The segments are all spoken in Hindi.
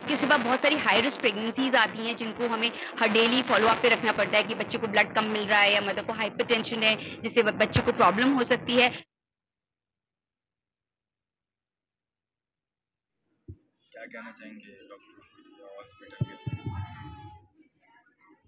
इसके सिवा बहुत सारी हाई रिस्क प्रेगनेंसीज आती हैं जिनको हमें हर डेली फॉलोअप पे रखना पड़ता है कि बच्चे को ब्लड कम मिल रहा है या मदर को हाइपरटेंशन है जिससे बच्चे को प्रॉब्लम हो सकती है। क्या कहना चाहेंगे डॉक्टर हॉस्पिटल के?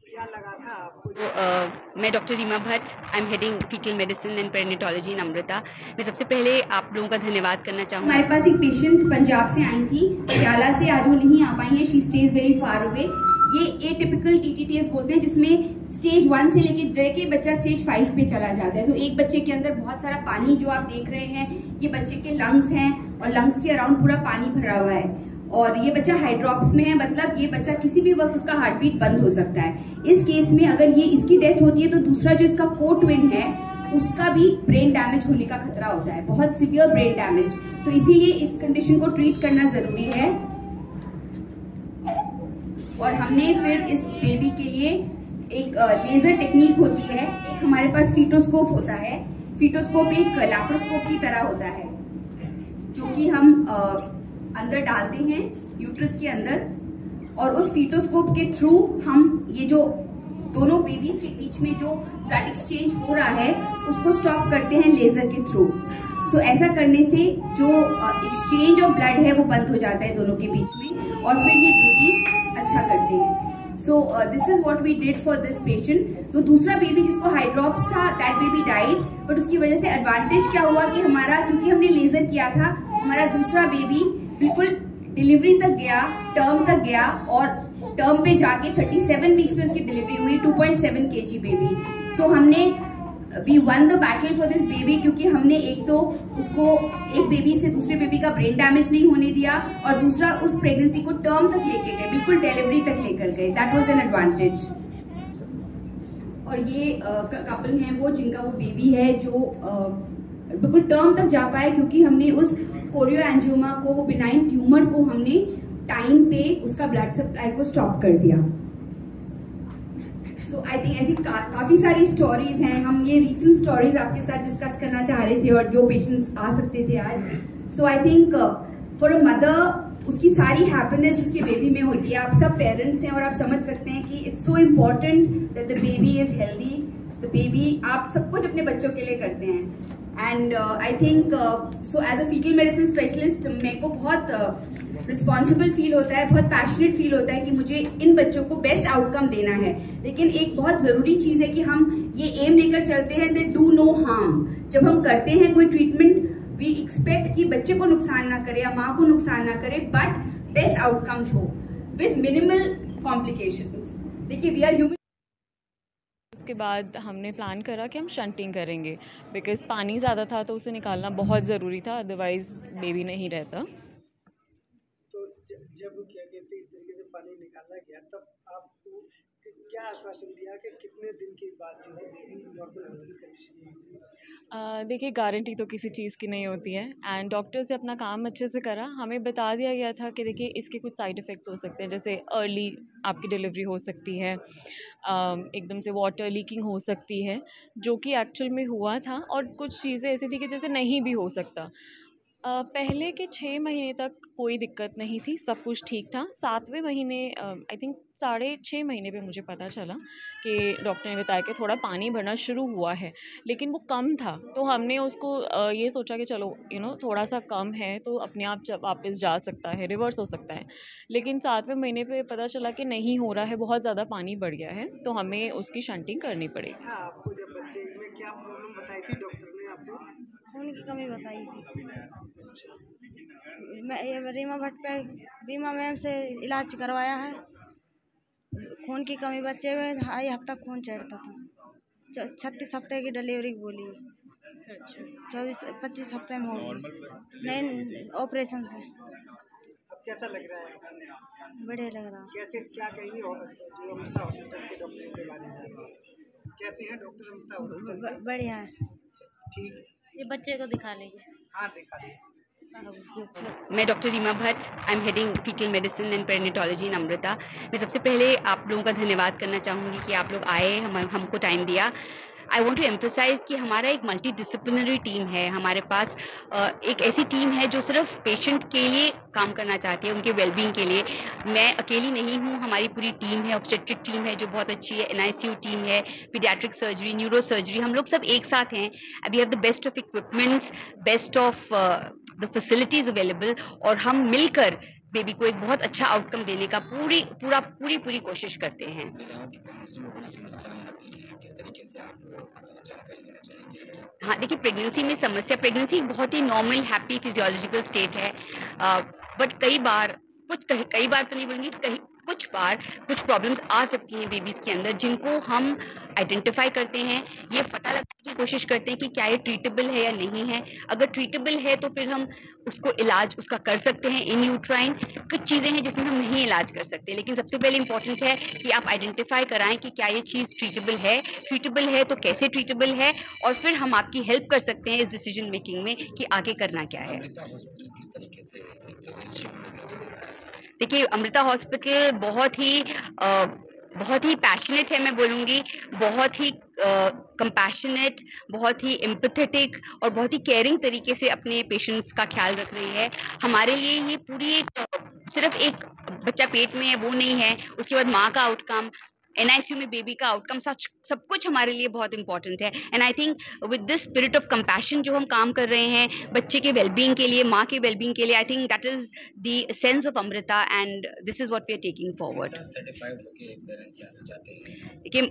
क्या लगा था आपको? मैं doctor Reema Bhatt, I am heading fetal medicine and perinatology in Amrita. मैं सबसे पहले आप लोगों का धन्यवाद करना चाहूँगी। हमारे पास एक पेशेंट पंजाब से आई थी, पटियाला से, आज वो नहीं आ पाई है, she stage very far away. ये एटिपिकल टीटीटीएस बोलते हैं, जिसमें स्टेज 1 से लेके डायरेक्टली बच्चा स्टेज 5 पे चला जाता है। तो एक बच्चे के अंदर बहुत सारा पानी जो आप देख रहे हैं, ये बच्चे के लंग्स हैं और लंग्स के अराउंड पूरा पानी भरा हुआ है और ये बच्चा हाइड्रॉप्स में है, मतलब ये बच्चा किसी भी वक्त उसका हार्ट बीट बंद हो सकता है। इस केस में अगर ये इसकी डेथ होती है तो दूसरा जो इसका को ट्विन है उसका भी ब्रेन डैमेज होने का खतरा होता है, बहुत सीवियर ब्रेन डैमेज। तो इसीलिए इस कंडीशन को ट्रीट करना जरूरी है। और हमने फिर इस बेबी के लिए एक लेजर टेक्निक होती है, एक हमारे पास फीटोस्कोप होता है। फीटोस्कोप एक लैप्रोस्कोप की तरह होता है जो कि हम अंदर डालते हैं यूट्रस के अंदर, और उस फीटोस्कोप के थ्रू हम ये जो दोनों बेबीज के बीच में जो ब्लड एक्सचेंज हो रहा है उसको स्टॉप करते हैं लेजर के थ्रू। सो ऐसा करने से जो एक्सचेंज ऑफ ब्लड है वो बंद हो जाता है दोनों के बीच में और फिर ये बेबीज अच्छा करते हैं। So this is what we did for this patient. तो दूसरा बेबी जिसको हाइड्रॉप्स था, दैट बेबी डाइड, बट उसकी वजह से एडवांटेज क्या हुआ कि हमारा, क्योंकि हमने लेजर किया था, हमारा दूसरा बेबी बिल्कुल डिलीवरी तक गया, टर्म तक गया और टर्म पे जाके 37 वीक्स में उसकी डिलीवरी हुई, 2.7 kg बेबी। सो हमने we won the battle for this baby, क्योंकि हमने एक तो उसको एक बेबी से दूसरे बेबी का ब्रेन डैमेज नहीं होने दिया और दूसरा उस प्रेगनेंसी को टर्म तक लेके गए, बिल्कुल डिलीवरी तक लेकर गए। That was an advantage. और ये कपल हैं वो जिनका वो बेबी है जो बिल्कुल टर्म तक जा पाए, क्योंकि हमने उस कोरियो एंजियोमा को, वो बिनाइन ट्यूमर को हमने टाइम पे उसका ब्लड सप्लाई को स्टॉप कर दिया। सो आई थिंक ऐसी काफी सारी स्टोरीज हैं। हम ये रीसेंट स्टोरीज आपके साथ डिस्कस करना चाह रहे थे और जो पेशेंट्स आ सकते थे आज। So I think for a mother उसकी सारी हैप्पीनेस उसके बेबी में होती है। आप सब पेरेंट्स हैं और आप समझ सकते हैं कि it's so important that the baby is healthy. The baby, आप सब कुछ अपने बच्चों के लिए करते हैं। And I think so as a fetal medicine specialist मेरे को बहुत रिस्पॉन्सिबल फील होता है, बहुत पैशनेट फील होता है कि मुझे इन बच्चों को बेस्ट आउटकम देना है। लेकिन एक बहुत जरूरी चीज है कि हम ये एम लेकर चलते हैं दैट डू नो हार्म। जब हम करते हैं कोई ट्रीटमेंट, वी एक्सपेक्ट कि बच्चे को नुकसान ना करे या माँ को नुकसान ना करे, बट बेस्ट आउटकम्स हो विद मिनिमल कॉम्प्लिकेशंस। देखिए, वी आर ह्यूमन। उसके बाद हमने प्लान करा कि हम शंटिंग करेंगे, बिकॉज़ पानी ज़्यादा था तो उसे निकालना बहुत ज़रूरी था, अदरवाइज़ बेबी नहीं रहता। तो जब क्या कहते हैं इस तरीके से पानी निकाला गया, तब आपको क्या आश्वासन दिया कि कितने दिन के बाद जो है बेबी नॉर्मल होने की कंडीशन में है? देखिए, गारंटी तो किसी चीज़ की नहीं होती है एंड डॉक्टर्स ने अपना काम अच्छे से करा। हमें बता दिया गया था कि देखिए इसके कुछ साइड इफ़ेक्ट्स हो सकते हैं, जैसे अर्ली आपकी डिलीवरी हो सकती है, एकदम से वाटर लीकिंग हो सकती है, जो कि एक्चुअल में हुआ था, और कुछ चीज़ें ऐसी थी कि जैसे नहीं भी हो सकता। पहले के 6 महीने तक कोई दिक्कत नहीं थी, सब कुछ ठीक था। 7वें महीने आई थिंक 6.5 महीने पे मुझे पता चला कि डॉक्टर ने बताया कि थोड़ा पानी भरना शुरू हुआ है, लेकिन वो कम था। तो हमने उसको ये सोचा कि चलो थोड़ा सा कम है तो अपने आप वापस जा सकता है, रिवर्स हो सकता है। लेकिन 7वें महीने पे पता चला कि नहीं हो रहा है, बहुत ज़्यादा पानी बढ़ गया है, तो हमें उसकी शंटिंग करनी पड़ेगी। हाँ, आपको जब बच्चे में क्या प्रॉब्लम बताई थी डॉक्टर ने आपको? खून की कमी बताई थी। मैं ये रीमा मैम से इलाज करवाया है। खून की कमी बच्चे में 2.5 हफ्ता खून चढ़ता था। 36 हफ्ते की डिलीवरी बोली, 24-25 हफ्ते में होगी। नहीं, ऑपरेशन से। अब कैसा लग रहा है? बढ़िया लग रहा। कैसे, क्या कहेंगे जो अमृता हॉस्पिटल के डॉक्टर के बारे में? कैसे हैं डॉक्टर अमृता हॉस्पिटल? बढ़िया है। ठीक है, ये बच्चे को दिखा लीजिए। हाँ दिखा लीजिए। मैं doctor Reema Bhatt, I am heading fetal medicine and perinatology in Amrita. मैं सबसे पहले आप लोगों का धन्यवाद करना चाहूँगी कि आप लोग आए, हमको टाइम दिया। आई वांट टू एम्फसाइज कि हमारा एक मल्टी डिसिप्लिनरी टीम है। हमारे पास एक ऐसी टीम है जो सिर्फ पेशेंट के लिए काम करना चाहती है, उनके वेलबींग के लिए। मैं अकेली नहीं हूँ, हमारी पूरी टीम है, ऑब्स्टेट्रिक टीम है जो बहुत अच्छी है, NICU टीम है, पीडियाट्रिक सर्जरी, न्यूरो सर्जरी, हम लोग सब एक साथ हैं। We have the best of equipments, best of the facilities available, और हम मिलकर बेबी को एक बहुत अच्छा आउटकम देने का पूरी कोशिश करते हैं। हाँ, देखिए प्रेगनेंसी में समस्या, प्रेगनेंसी एक बहुत ही नॉर्मल हैप्पी फिजियोलॉजिकल स्टेट है, बट कई बार तो नहीं बोलूँगी, कुछ बार कुछ प्रॉब्लम्स आ सकती हैं बेबीज के अंदर, जिनको हम आइडेंटिफाई करते हैं, ये पता लगाने की कोशिश करते हैं कि क्या ये ट्रीटेबल है या नहीं है। अगर ट्रीटेबल है तो फिर हम उसको इलाज उसका कर सकते हैं इन यूट्राइन। कुछ चीज़ें हैं जिसमें हम नहीं इलाज कर सकते, लेकिन सबसे पहले इंपॉर्टेंट है कि आप आइडेंटिफाई कराएं कि क्या ये चीज़ ट्रीटेबल है तो कैसे ट्रीटेबल है, और फिर हम आपकी हेल्प कर सकते हैं इस डिसीजन मेकिंग में कि आगे करना क्या है। देखिए अमृता हॉस्पिटल बहुत ही पैशनेट है, मैं बोलूँगी, बहुत ही कंपैशनेट, बहुत ही एम्पैथेटिक और बहुत ही केयरिंग तरीके से अपने पेशेंट्स का ख्याल रख रही है। हमारे लिए ये पूरी सिर्फ एक बच्चा पेट में है वो नहीं है, उसके बाद माँ का आउटकम, NICU में बेबी का आउटकम, सब कुछ हमारे लिए बहुत इंपॉर्टेंट है। And I think with this spirit of compassion जो हम काम कर रहे हैं बच्चे के वेलबींग के लिए, माँ के वेलबींग के लिए, I think that is the sense of Amrita and this is what we are taking forward. देखिए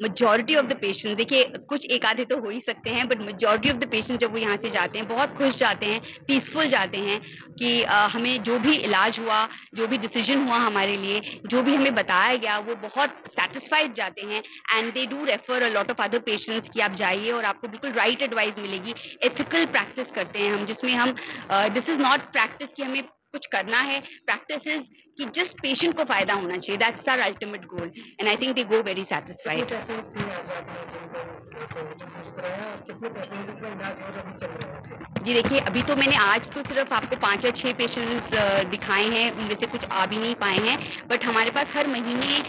मेजॉरिटी ऑफ द पेशेंट, देखिए कुछ एक आधे तो हो ही सकते हैं, but majority of the patient जब वो यहाँ से जाते हैं बहुत खुश जाते हैं, पीसफुल जाते हैं कि हमें जो भी इलाज हुआ, जो भी डिसीजन हुआ हमारे लिए, जो भी हमें बताया गया, वो बहुत सेटिस्फाइड जाते हैं। And they do refer a lot of other patients कि आप जाइए और आपको बिल्कुल राइट एडवाइस मिलेगी। एथिकल प्रैक्टिस करते हैं हम, जिसमें हम दिस इज नॉट प्रैक्टिस कि हमें कुछ करना है, प्रैक्टिस इज कि जस्ट पेशेंट को फायदा होना चाहिए, that's our ultimate goal and I think they go very satisfied. जी देखिए अभी तो मैंने आज तो सिर्फ आपको 5 या 6 पेशेंट्स दिखाए हैं, उनमें से कुछ आ भी नहीं पाए हैं, बट हमारे पास हर महीने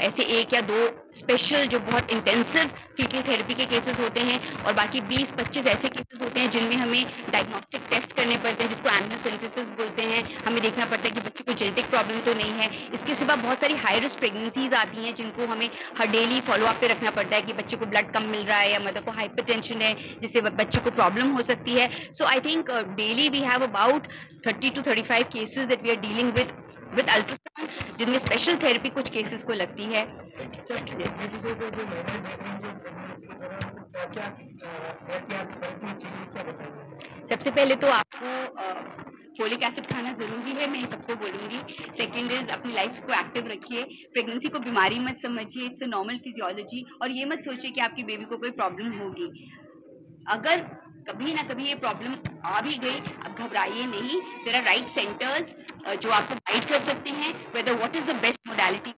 ऐसे 1 या 2 स्पेशल जो बहुत इंटेंसिव फीटल थेरेपी के केसेस होते हैं, और बाकी 20-25 ऐसे केसेस होते हैं जिनमें हमें डायग्नोस्टिक टेस्ट करने पड़ते हैं, जिसको एम्ब्रोसेंटेसिस बोलते हैं। हमें देखना पड़ता है कि बच्चे को जेनेटिक प्रॉब्लम तो नहीं है। इसके सिवा बहुत सारी हाई रिस्क प्रेगनेंसीज आती हैं जिनको हमें हर डेली फॉलोअप पे रखना पड़ता है कि बच्चे को ब्लड कम मिल रहा है या मदर को हाइपरटेंशन है जिससे बच्चे को प्रॉब्लम हो सकती है। So I think daily we have about 30 to 35 cases that we are dealing with ultrasound, जिनमें स्पेशल थेरेपी कुछ केसेस को लगती है। सबसे पहले तो आपको फोलिक एसिड खाना जरूरी है, मैं सबको बोलूँगी। सेकेंड इज अपनी लाइफ को एक्टिव रखिए, प्रेगनेंसी को बीमारी मत समझिए, इट्स अ नॉर्मल फिजियोलॉजी, और ये मत सोचिए कि आपकी बेबी को कोई प्रॉब्लम होगी। अगर कभी ना कभी ये प्रॉब्लम आ भी गई, अब घबराइए नहीं, देयर आर राइट सेंटर्स जो आपको गाइड कर सकते हैं whether what is the best modality